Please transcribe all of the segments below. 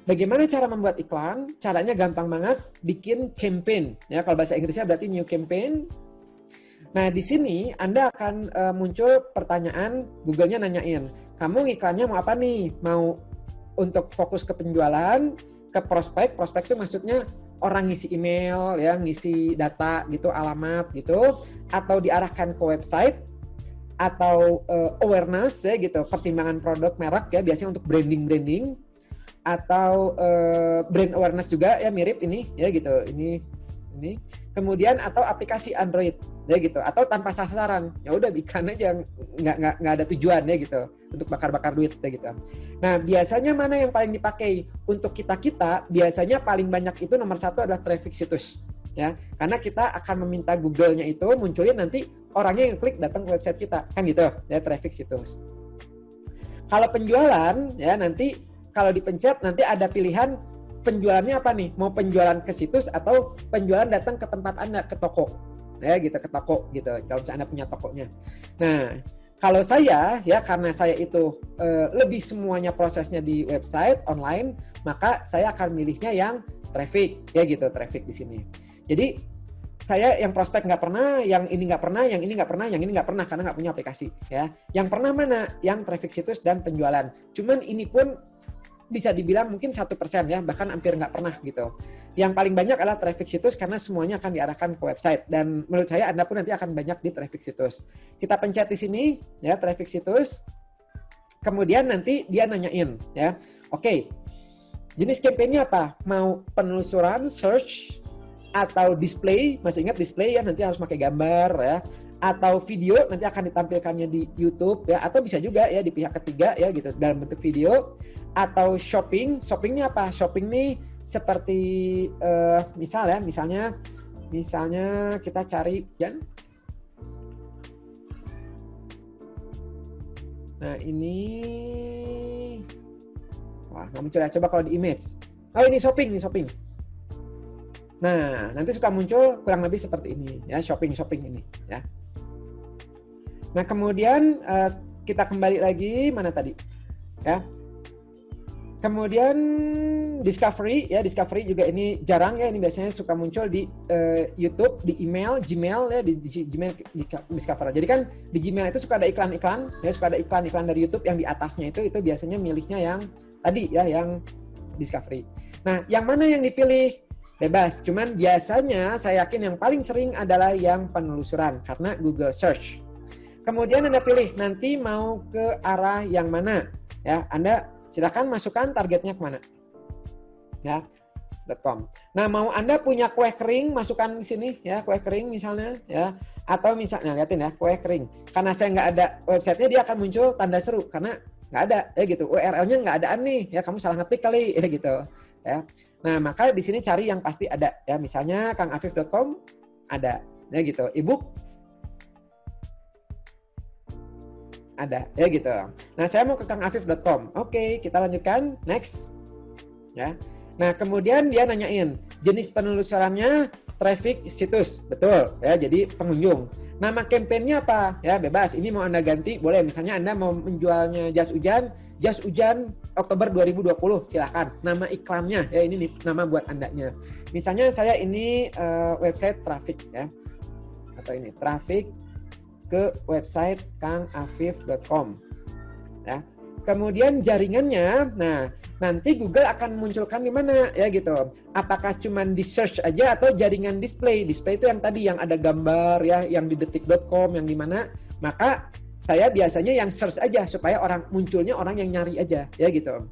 bagaimana cara membuat iklan? Caranya gampang banget, bikin campaign. Ya, kalau bahasa Inggrisnya berarti new campaign. Nah, di sini Anda akan muncul pertanyaan, Google-nya nanyain, kamu iklannya mau apa nih? Mau untuk fokus ke penjualan, ke prospek itu maksudnya orang ngisi email, ya, ngisi data gitu, alamat gitu, atau diarahkan ke website, atau awareness ya gitu, pertimbangan produk merek ya, biasanya untuk branding, atau brand awareness juga ya, mirip ini ya gitu, ini. Kemudian atau aplikasi Android ya gitu, atau tanpa sasaran, ya udah bikin aja, nggak ada tujuan ya gitu, untuk bakar duit ya gitu. Nah, biasanya mana yang paling dipakai untuk kita biasanya paling banyak itu nomor 1 adalah traffic situs ya, karena kita akan meminta Google-nya itu munculin nanti orangnya yang klik datang ke website kita kan gitu ya, traffic situs. Kalau penjualan ya, nanti kalau dipencet nanti ada pilihan penjualannya apa nih? Mau penjualan ke situs atau penjualan datang ke tempat Anda, ke toko. Ya gitu, ke toko gitu. Kalau misalnya Anda punya tokonya. Nah, kalau saya ya, karena saya itu lebih semuanya prosesnya di website online, maka saya akan milihnya yang traffic ya gitu, traffic di sini. Jadi saya yang prospek nggak pernah, yang ini nggak pernah, yang ini nggak pernah, yang ini nggak pernah karena nggak punya aplikasi ya. Yang pernah mana? Yang traffic situs dan penjualan. Cuman ini pun bisa dibilang mungkin 1% ya, bahkan hampir nggak pernah gitu. Yang paling banyak adalah traffic situs karena semuanya akan diarahkan ke website, dan menurut saya Anda pun nanti akan banyak di traffic situs. Kita pencet di sini ya, traffic situs. Kemudian nanti dia nanyain ya, oke, jenis kampanye apa? Mau penelusuran, search, atau display? Masih ingat display ya, nanti harus pakai gambar ya. Atau video, nanti akan ditampilkannya di YouTube ya, atau bisa juga ya di pihak ketiga ya gitu dalam bentuk video. Atau shopping, shoppingnya apa? Shopping nih seperti misalnya kita cari ya. Nah ini, wah nggak muncul ya, coba kalau di image. Oh ini shopping. Nah nanti suka muncul kurang lebih seperti ini ya, shopping ini ya. Nah kemudian kita kembali lagi, mana tadi ya. Kemudian discovery ya, discovery juga ini jarang ya, ini biasanya suka muncul di YouTube, di email, Gmail ya, di Gmail di discover. Jadi kan di Gmail itu suka ada iklan-iklan ya, suka ada iklan-iklan dari YouTube yang di atasnya itu biasanya milihnya yang tadi ya, yang discovery. Nah, yang mana yang dipilih? Bebas, cuman biasanya saya yakin yang paling sering adalah yang penelusuran karena Google Search. Kemudian Anda pilih nanti mau ke arah yang mana ya, Anda silakan masukkan targetnya kemana ya, .com. Nah mau Anda punya kue kering, masukkan di sini ya, kue kering misalnya ya, atau misalnya lihatin ya, kue kering, karena saya nggak ada websitenya, dia akan muncul tanda seru karena nggak ada ya gitu, URL-nya nggak ada nih ya, kamu salah ngetik kali ya gitu ya. Nah maka di sini cari yang pasti ada ya, misalnya kangafif.com ada ya gitu, ebook ada ya gitu. Nah saya mau ke kangafif.com. Oke, kita lanjutkan, next ya. Nah kemudian dia nanyain jenis penelusurannya traffic situs, betul ya, jadi pengunjung. Nama kampanyenya apa ya, bebas, ini mau Anda ganti boleh, misalnya Anda mau menjualnya jas hujan Oktober 2020, silahkan. Nama iklannya ya, ini nih, nama buat Andanya. Misalnya saya ini website traffic ya, atau ini traffic ke website kangafif.com ya. Kemudian jaringannya, nah nanti Google akan munculkan di mana ya gitu. Apakah cuman di search aja atau jaringan display? Display itu yang tadi yang ada gambar ya, yang di detik.com, yang di mana. Maka saya biasanya yang search aja supaya munculnya orang yang nyari aja ya gitu.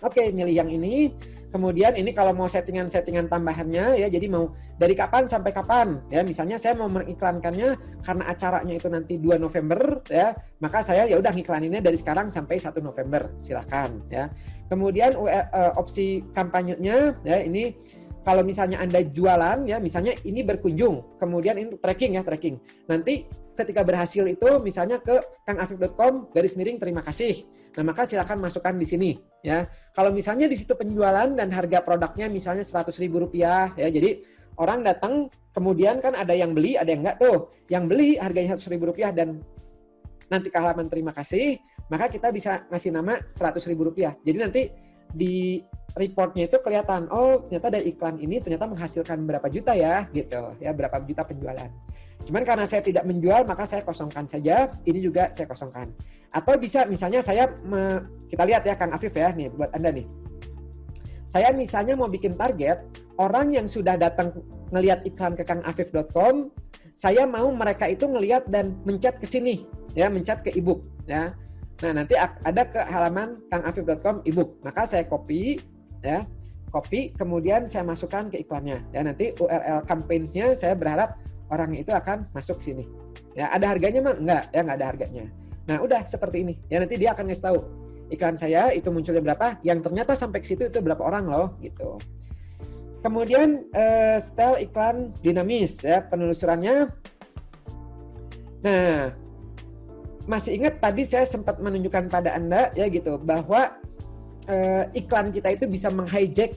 Oke, milih yang ini. Kemudian ini kalau mau settingan tambahannya ya, jadi mau dari kapan sampai kapan ya, misalnya saya mau mengiklankannya karena acaranya itu nanti 2 November ya, maka saya ya udah ngiklaninnya dari sekarang sampai 1 November, silakan ya. Kemudian opsi kampanyenya ya, ini kalau misalnya Anda jualan ya, misalnya ini berkunjung, kemudian ini tracking ya, tracking. Nanti ketika berhasil itu misalnya ke kangafif.com /terima kasih. Nah, maka silakan masukkan di sini ya. Kalau misalnya di situ penjualan dan harga produknya misalnya Rp100.000 ya. Jadi orang datang, kemudian kan ada yang beli, ada yang enggak tuh. Yang beli harganya Rp100.000 dan nanti ke halaman terima kasih, maka kita bisa ngasih nama Rp100.000. Jadi nanti di reportnya itu kelihatan, oh ternyata dari iklan ini ternyata menghasilkan berapa juta ya, gitu ya, berapa juta penjualan. Cuman karena saya tidak menjual, maka saya kosongkan saja. Ini juga saya kosongkan. Atau bisa misalnya kita lihat ya Kang Afif ya, nih buat Anda nih. Saya misalnya mau bikin target, orang yang sudah datang ngelihat iklan ke kangafif.com, saya mau mereka itu ngelihat dan menchat ke sini, ya, menchat ke ebook, ya. Nah, nanti ada ke halaman kangafif.com ebook. Maka saya copy, ya, kemudian saya masukkan ke iklannya. Ya, nanti URL campaigns-nya saya berharap orang itu akan masuk sini. Ya, ada harganya mah? Enggak, ya nggak ada harganya. Nah, udah seperti ini. Ya, nanti dia akan ngasih tahu iklan saya itu munculnya berapa, yang ternyata sampai ke situ itu berapa orang loh, gitu. Kemudian style iklan dinamis, ya, penelusurannya. Nah, masih ingat tadi saya sempat menunjukkan pada Anda ya gitu bahwa iklan kita itu bisa menghijack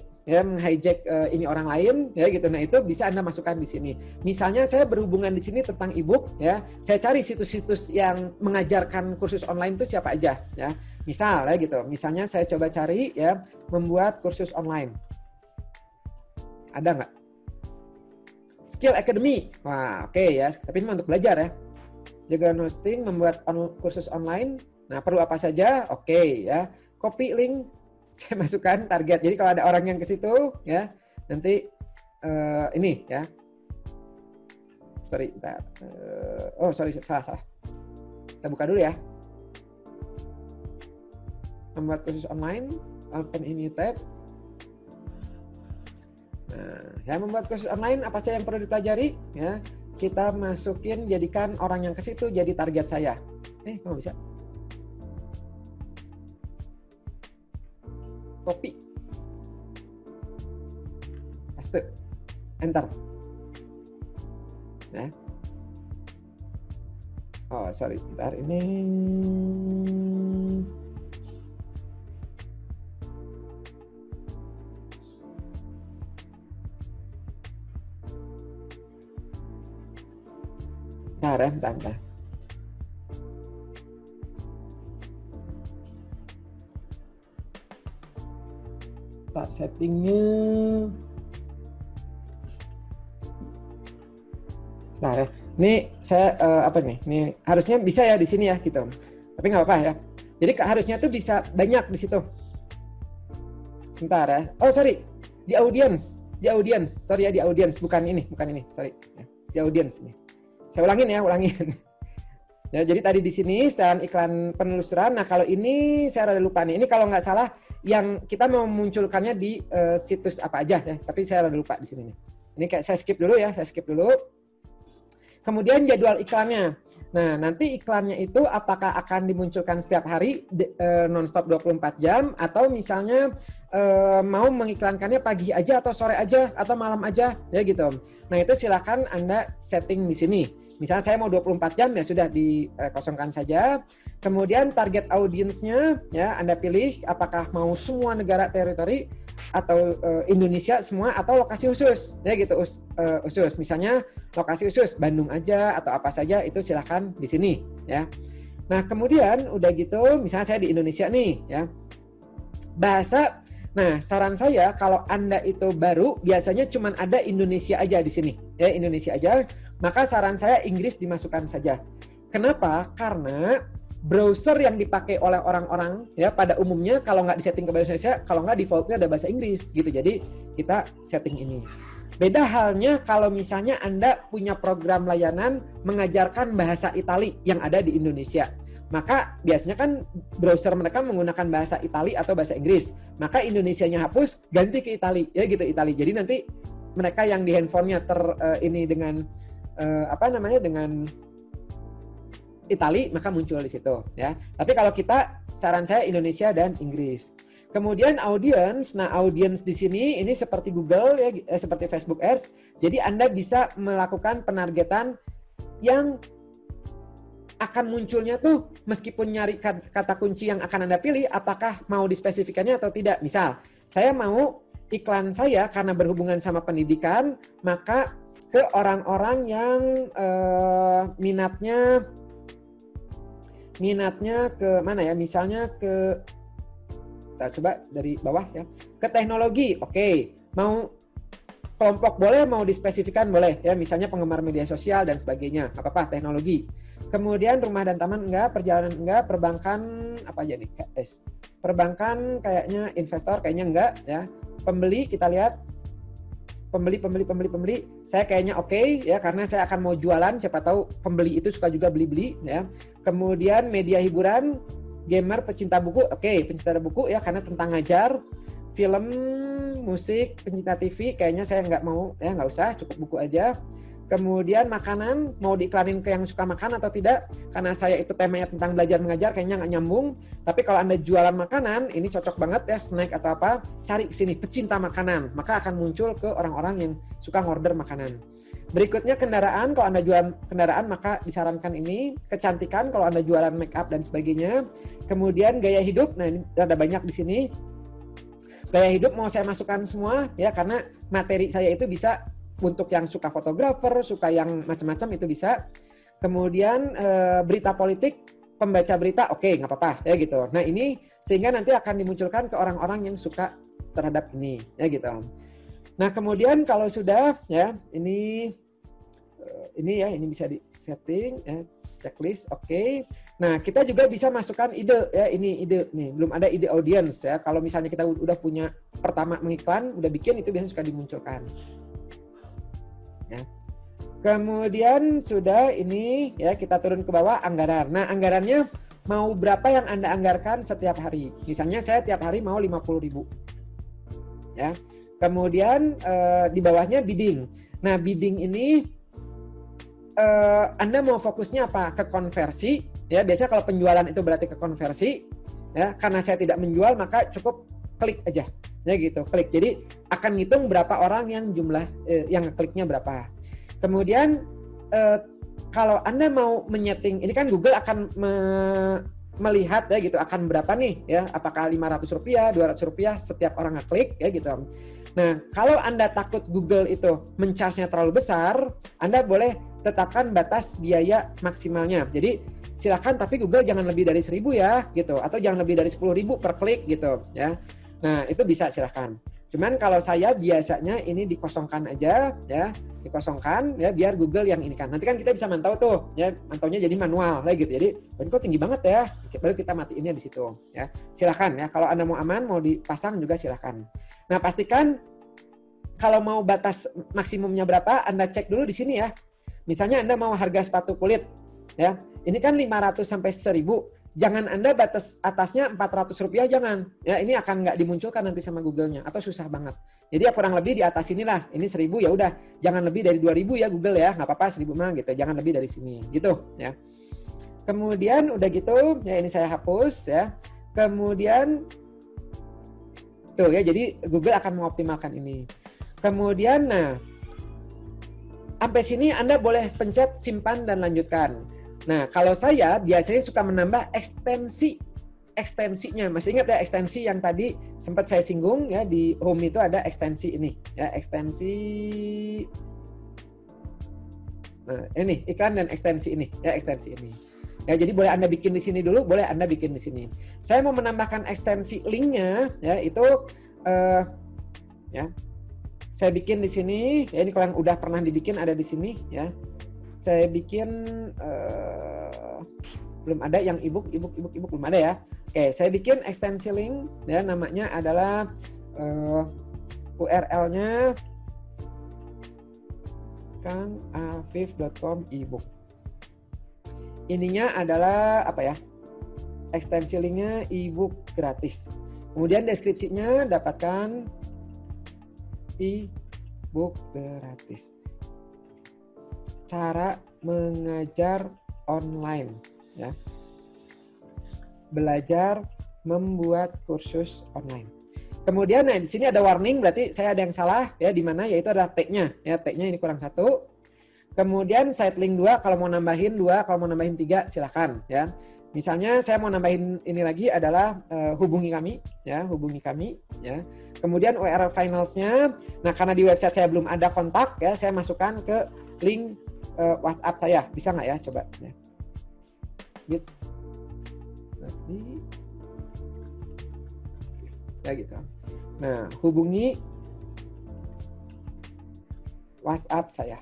ini orang lain ya gitu. Nah, itu bisa Anda masukkan di sini. Misalnya saya berhubungan di sini tentang ebook ya. Saya cari situs-situs yang mengajarkan kursus online itu siapa aja ya. Misal ya gitu. Misalnya saya coba cari ya membuat kursus online. Ada nggak? Skill Academy. Wah, oke ya. Tapi ini untuk belajar ya. Jagoan hosting, membuat kursus online. Nah, perlu apa saja? Oke ya. Copy link, saya masukkan target. Jadi kalau ada orang yang ke situ ya, nanti ini ya. Sorry, bentar. Sorry, salah. Kita buka dulu ya. Membuat kursus online, open ini tab. Nah, ya, membuat kursus online apa saja yang perlu dipelajari ya. Kita masukin, jadikan orang yang ke situ jadi target saya. Kok nggak bisa? Copy. Paste. Enter. Ya. Oh, sorry. Bentar, ini. Bentar. Start settingnya. Nah, ini saya apa nih? Ini harusnya bisa ya di sini ya gitu. Tapi nggak apa-apa ya. Jadi harusnya tuh bisa banyak di situ. Bentar ya. Oh, sorry. Di audience. Sorry ya, di audience. Bukan ini. Sorry. Di audience ini. Saya ulangin. Ya, jadi tadi di sini setelan iklan penelusuran. Nah, kalau ini saya rada lupa nih. Ini kalau nggak salah yang kita mau memunculkannya di situs apa aja ya. Tapi saya rada lupa di sini nih. Ini kayak saya skip dulu. Kemudian jadwal iklannya. Nah, nanti iklannya itu apakah akan dimunculkan setiap hari nonstop 24 jam atau misalnya mau mengiklankannya pagi aja atau sore aja atau malam aja ya gitu. Nah, itu silakan Anda setting di sini. Misalnya saya mau 24 jam ya sudah dikosongkan saja. Kemudian target audiensnya ya Anda pilih apakah mau semua negara teritori atau Indonesia semua atau lokasi khusus ya gitu khusus. Misalnya lokasi khusus Bandung aja atau apa saja itu silakan di sini ya. Nah, kemudian udah gitu misalnya saya di Indonesia nih ya. Bahasa. Nah, saran saya kalau Anda itu baru biasanya cuma ada Indonesia aja di sini ya, Indonesia aja. Maka saran saya Inggris dimasukkan saja. Kenapa? Karena browser yang dipakai oleh orang-orang ya pada umumnya kalau nggak disetting ke bahasa Indonesia, kalau nggak defaultnya ada bahasa Inggris gitu. Jadi kita setting ini. Beda halnya kalau misalnya Anda punya program layanan mengajarkan bahasa Itali yang ada di Indonesia. Maka biasanya kan browser mereka menggunakan bahasa Itali atau bahasa Inggris. Maka Indonesianya hapus, ganti ke Itali ya gitu Itali. Jadi nanti mereka yang di handphonenya ini dengan dengan Itali maka muncul di situ ya. Tapi kalau kita saran saya Indonesia dan Inggris. Kemudian audience, nah audience di sini ini seperti Google ya, seperti Facebook Ads. Jadi Anda bisa melakukan penargetan yang akan munculnya tuh meskipun nyari kata kunci yang akan Anda pilih, apakah mau dispesifikannya atau tidak. Misal, saya mau iklan saya karena berhubungan sama pendidikan, maka ke orang-orang yang minatnya ke mana ya? Misalnya ke Kita coba dari bawah ya. Ke teknologi, oke. Mau kelompok boleh, mau dispesifikan boleh ya. Misalnya penggemar media sosial dan sebagainya. Apa-apa teknologi. Kemudian rumah dan taman enggak, perjalanan enggak, perbankan apa aja nih? Perbankan kayaknya, investor kayaknya enggak ya. Pembeli kita lihat. Pembeli. Saya kayaknya oke ya, karena saya akan mau jualan, siapa tahu pembeli itu suka juga beli-beli ya. Kemudian media hiburan, gamer, pecinta buku, oke, pecinta buku ya karena tentang ngajar. Film, musik, pencinta TV, kayaknya saya nggak mau ya, nggak usah, cukup buku aja. Kemudian makanan, mau diiklanin ke yang suka makan atau tidak, karena saya itu temanya tentang belajar mengajar, kayaknya nggak nyambung. Tapi kalau Anda jualan makanan, ini cocok banget ya, snack atau apa, cari sini pecinta makanan, maka akan muncul ke orang-orang yang suka ngorder makanan. Berikutnya kendaraan, kalau Anda jualan kendaraan maka disarankan ini. Kecantikan, kalau Anda jualan make up dan sebagainya. Kemudian gaya hidup, nah ini ada banyak di sini. Gaya hidup mau saya masukkan semua ya, karena materi saya itu bisa untuk yang suka fotografer, suka yang macam-macam itu bisa. Kemudian berita politik, pembaca berita, oke, nggak apa-apa ya gitu. Nah ini sehingga nanti akan dimunculkan ke orang-orang yang suka terhadap ini ya gitu. Nah kemudian kalau sudah ya ini bisa di setting ya, checklist, oke. Nah kita juga bisa masukkan ide ya, ini ide nih, belum ada ide audience ya. Kalau misalnya kita udah punya pertama mengiklan, udah bikin, itu biasanya suka dimunculkan. Ya. Kemudian sudah ini ya, kita turun ke bawah anggaran. Nah anggarannya mau berapa yang Anda anggarkan setiap hari. Misalnya saya tiap hari mau 50.000 ya. Kemudian di bawahnya bidding. Nah bidding ini Anda mau fokusnya apa? Ke konversi ya. Biasanya kalau penjualan itu berarti ke konversi ya. Karena saya tidak menjual maka cukup klik aja ya gitu, klik. Jadi akan ngitung berapa orang yang jumlah yang kliknya berapa. Kemudian kalau Anda mau menyeting, ini kan Google akan melihat ya gitu, akan berapa nih ya, apakah Rp500, Rp200 setiap orang ngeklik ya gitu. Nah, kalau Anda takut Google itu men-charge-nya terlalu besar, Anda boleh tetapkan batas biaya maksimalnya. Jadi silakan, tapi Google jangan lebih dari 1.000 ya gitu, atau jangan lebih dari 10.000 per klik gitu ya. Nah, itu bisa silahkan. Cuman kalau saya biasanya ini dikosongkan aja ya, dikosongkan ya biar Google yang ini kan. Nanti kan kita bisa mantau tuh ya, mantaunya jadi manual lah gitu. Jadi, ini kok tinggi banget ya. Baru kita matiinnya di situ ya. Silahkan ya, kalau Anda mau aman, mau dipasang juga silahkan. Nah, pastikan kalau mau batas maksimumnya berapa, Anda cek dulu di sini ya. Misalnya Anda mau harga sepatu kulit ya. Ini kan 500 sampai 1.000. Jangan Anda batas atasnya Rp400, jangan. Ya, ini akan nggak dimunculkan nanti sama Google-nya atau susah banget. Jadi ya kurang lebih di atas inilah. Ini 1.000 ya udah, jangan lebih dari 2.000 ya Google ya. Nggak apa-apa 1.000 mah gitu. Jangan lebih dari sini gitu ya. Kemudian udah gitu, ya ini saya hapus ya. Kemudian tuh ya, jadi Google akan mengoptimalkan ini. Kemudian nah, sampai sini Anda boleh pencet simpan dan lanjutkan. Nah, kalau saya biasanya suka menambah ekstensinya. Masih ingat ya ekstensi yang tadi sempat saya singgung ya, di home itu ada ekstensi ini ya, ekstensi. Nah, ini iklan dan ekstensi ini ya, ekstensi ini. Ya, jadi boleh Anda bikin di sini dulu, boleh Anda bikin di sini. Saya mau menambahkan ekstensi linknya ya, itu ya. Saya bikin di sini ya, ini kalau yang udah pernah dibikin ada di sini ya. Saya bikin belum ada yang ebook belum ada ya. Oke, saya bikin ekstensi link ya, namanya adalah URL-nya kangafif.com ebook. Ininya adalah apa ya? Ekstensi linknya ebook gratis. Kemudian deskripsinya dapatkan ebook gratis. Cara mengajar online ya. Belajar membuat kursus online. Kemudian nah di sini ada warning, berarti saya ada yang salah ya, di mana yaitu adalah tag-nya ya, tag-nya ini kurang 1. Kemudian site link 2, kalau mau nambahin 2, kalau mau nambahin 3 silakan ya. Misalnya saya mau nambahin ini lagi adalah hubungi kami ya, hubungi kami ya. Kemudian URL finals-nya, nah karena di website saya belum ada kontak ya, saya masukkan ke link WhatsApp saya, bisa nggak ya? Coba ya. Nanti ya gitu. Nah, hubungi WhatsApp saya.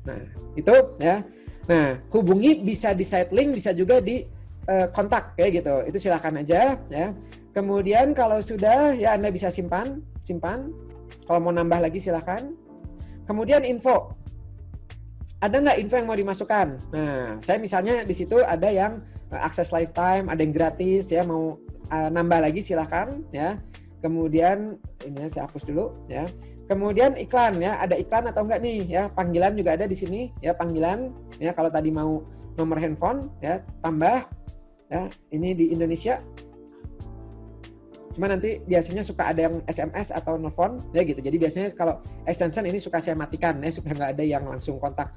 Nah, itu ya. Nah, hubungi bisa di site link, bisa juga di kontak kayak gitu. Itu silakan aja ya. Kemudian kalau sudah ya Anda bisa simpan. Kalau mau nambah lagi silakan. Kemudian info. Ada nggak info yang mau dimasukkan? Nah, saya misalnya di situ ada yang akses lifetime, ada yang gratis ya, mau nambah lagi silakan ya. Kemudian ini saya hapus dulu ya. Kemudian iklan ya, ada iklan atau enggak nih ya, panggilan juga ada di sini ya, panggilan ya, kalau tadi mau nomor handphone ya, tambah ya, ini di Indonesia. Cuma nanti biasanya suka ada yang SMS atau nelfon ya gitu. Jadi biasanya kalau extension ini suka saya matikan ya, supaya nggak ada yang langsung kontak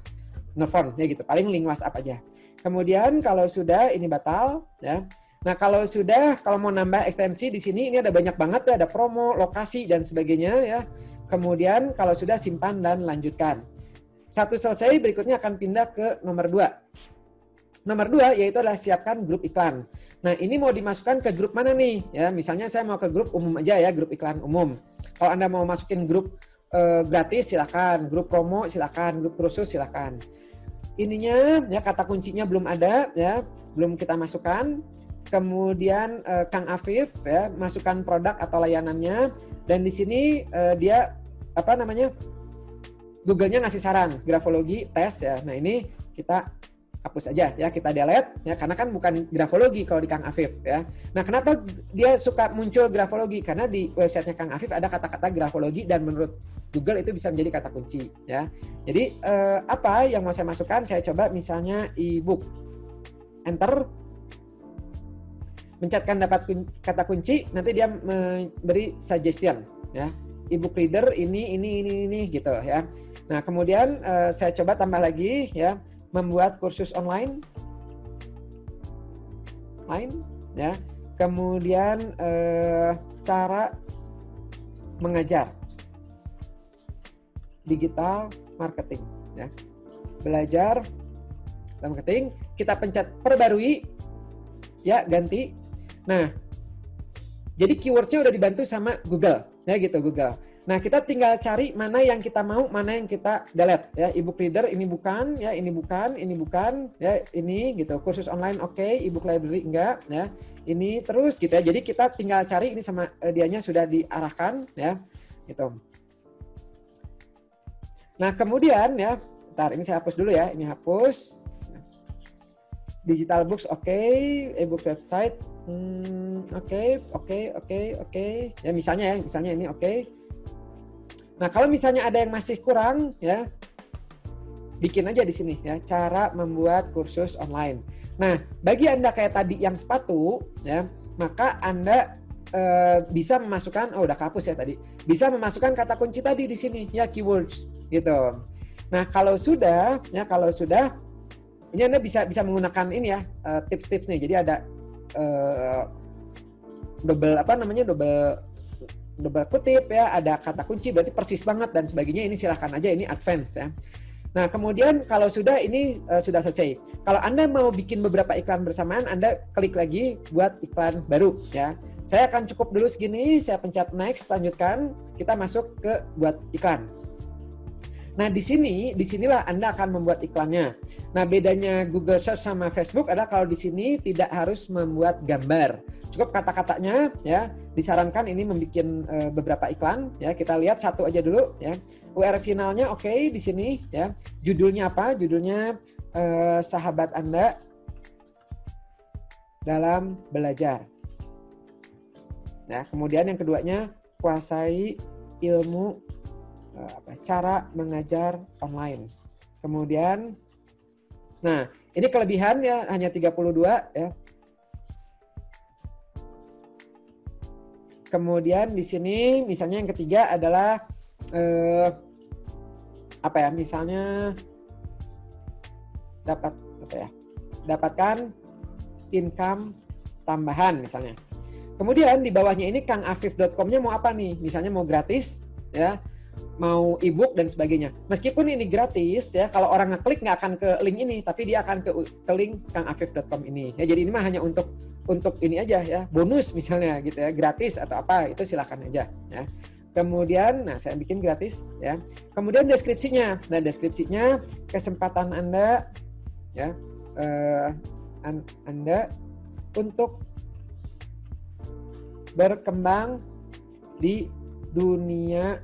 nelfon ya gitu. Paling link WhatsApp aja. Kemudian kalau sudah ini batal ya. Nah, kalau sudah, kalau mau nambah ekstensi di sini, ini ada banyak banget ya, ada promo, lokasi, dan sebagainya ya. Kemudian kalau sudah simpan dan lanjutkan. Satu selesai, berikutnya akan pindah ke nomor 2. Nomor 2 yaitu adalah siapkan grup iklan. Nah, ini mau dimasukkan ke grup mana nih? Ya, misalnya saya mau ke grup umum aja ya, grup iklan umum. Kalau Anda mau masukin grup gratis silakan, grup promo silakan, grup kursus silakan. Ininya ya, kata kuncinya belum ada ya, belum kita masukkan. Kemudian Kang Afif ya, masukkan produk atau layanannya, dan di sini dia apa namanya, Google-nya ngasih saran grafologi tes ya. Nah, ini kita hapus aja ya, kita delete ya, karena kan bukan grafologi kalau di Kang Afif ya. Nah, kenapa dia suka muncul grafologi? Karena di websitenya Kang Afif ada kata-kata grafologi, dan menurut Google itu bisa menjadi kata kunci ya. Jadi apa yang mau saya masukkan? Saya coba misalnya e-book, enter, mencetkan dapat kata kunci, nanti dia memberi suggestion ya, e-book reader ini gitu ya. Nah, kemudian saya coba tambah lagi ya, membuat kursus online ya. Kemudian cara mengajar digital marketing ya, belajar marketing, kita pencet perbarui ya, ganti. Nah, jadi keyword-nya udah dibantu sama Google ya gitu, Google. Nah, kita tinggal cari mana yang kita mau, mana yang kita delete ya. E-book reader ini bukan ya, ini bukan ya, ini gitu. Kursus online oke, e-book library enggak ya. Ini terus gitu ya. Jadi kita tinggal cari, ini sama dianya sudah diarahkan ya gitu. Nah, kemudian ya, bentar, ini saya hapus dulu ya, ini hapus. Digital books oke, e-book website oke. Ya misalnya ini oke. Nah, kalau misalnya ada yang masih kurang ya, bikin aja di sini ya, cara membuat kursus online. Nah, bagi Anda kayak tadi yang sepatu ya, maka Anda bisa memasukkan, udah kehapus ya tadi, bisa memasukkan kata kunci tadi di sini ya, keywords gitu. Nah, kalau sudah ini Anda bisa menggunakan ini ya, tips-tips nih. Jadi ada double kutip ya, ada kata kunci berarti persis banget dan sebagainya. Ini silahkan aja, ini advance ya. Nah, kemudian kalau sudah, ini sudah selesai. Kalau Anda mau bikin beberapa iklan bersamaan, Anda klik lagi buat iklan baru ya. Saya akan cukup dulu segini, saya pencet next, lanjutkan, kita masuk ke buat iklan. Nah, disinilah Anda akan membuat iklannya. Nah, bedanya Google Search sama Facebook adalah kalau di sini tidak harus membuat gambar. Cukup kata-katanya ya. Disarankan ini membuat beberapa iklan ya. Kita lihat satu aja dulu ya. URL finalnya oke di sini ya. Judulnya apa? Judulnya sahabat Anda dalam belajar. Ya, kemudian yang keduanya kuasai ilmu cara mengajar online. Kemudian, nah ini kelebihan ya, hanya 32 ya. Kemudian di sini misalnya yang ketiga adalah misalnya dapatkan income tambahan misalnya. Kemudian di bawahnya ini kangafif.com-nya mau apa nih? Misalnya mau gratis ya. mau ebook dan sebagainya. Meskipun ini gratis ya, kalau orang ngeklik nggak akan ke link ini, tapi dia akan ke link kangafif.com ini. Ya, jadi ini mah hanya untuk ini aja ya, bonus misalnya gitu ya, gratis atau apa itu silakan aja ya. Kemudian, nah saya bikin gratis ya. Kemudian deskripsinya. Nah deskripsinya kesempatan Anda ya, Anda untuk berkembang di dunia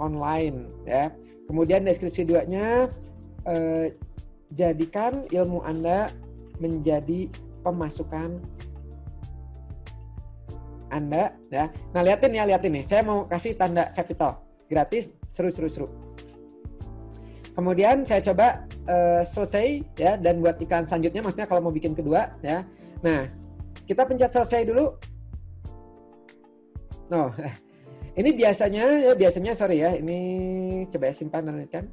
online ya. Kemudian deskripsi 2-nya jadikan ilmu Anda menjadi pemasukan Anda ya. Nah, liatin nih. Saya mau kasih tanda capital. Gratis, seru. Kemudian saya coba selesai ya, dan buat iklan selanjutnya maksudnya kalau mau bikin kedua ya. Nah, kita pencet selesai dulu. Oh, ini biasanya sorry ya, ini coba simpan dan lanjutkan.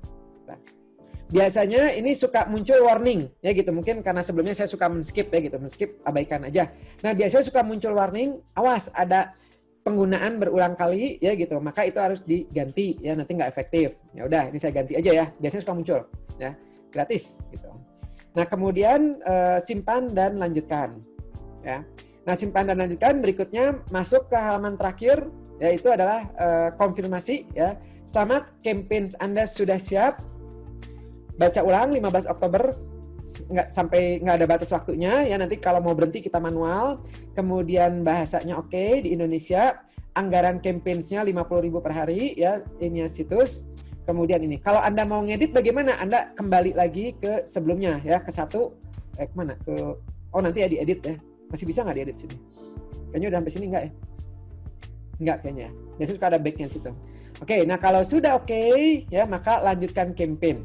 Biasanya ini suka muncul warning ya gitu, mungkin karena sebelumnya saya suka men-skip ya gitu, men-skip, abaikan aja. Nah biasanya suka muncul warning, awas ada penggunaan berulang kali ya gitu, maka itu harus diganti ya, nanti nggak efektif. Ya udah, ini saya ganti aja ya, biasanya suka muncul ya, gratis gitu. Nah kemudian simpan dan lanjutkan ya. Nah, simpan dan lanjutkan, berikutnya masuk ke halaman terakhir, yaitu adalah konfirmasi ya. Selamat, campaign Anda sudah siap. Baca ulang 15 Oktober, nggak ada batas waktunya ya, nanti kalau mau berhenti kita manual. Kemudian bahasanya oke, di Indonesia. Anggaran campaigns-nya 50.000 per hari ya, ini situs. Kemudian ini, kalau Anda mau ngedit bagaimana? Anda kembali lagi ke sebelumnya ya, ke satu, kemana? Nanti ya diedit ya. Masih bisa nggak diedit sini? Kayaknya udah sampai sini nggak ya? Nggak kayaknya. Biasanya suka ada back-nya situ. Oke, nah kalau sudah oke, ya maka lanjutkan campaign.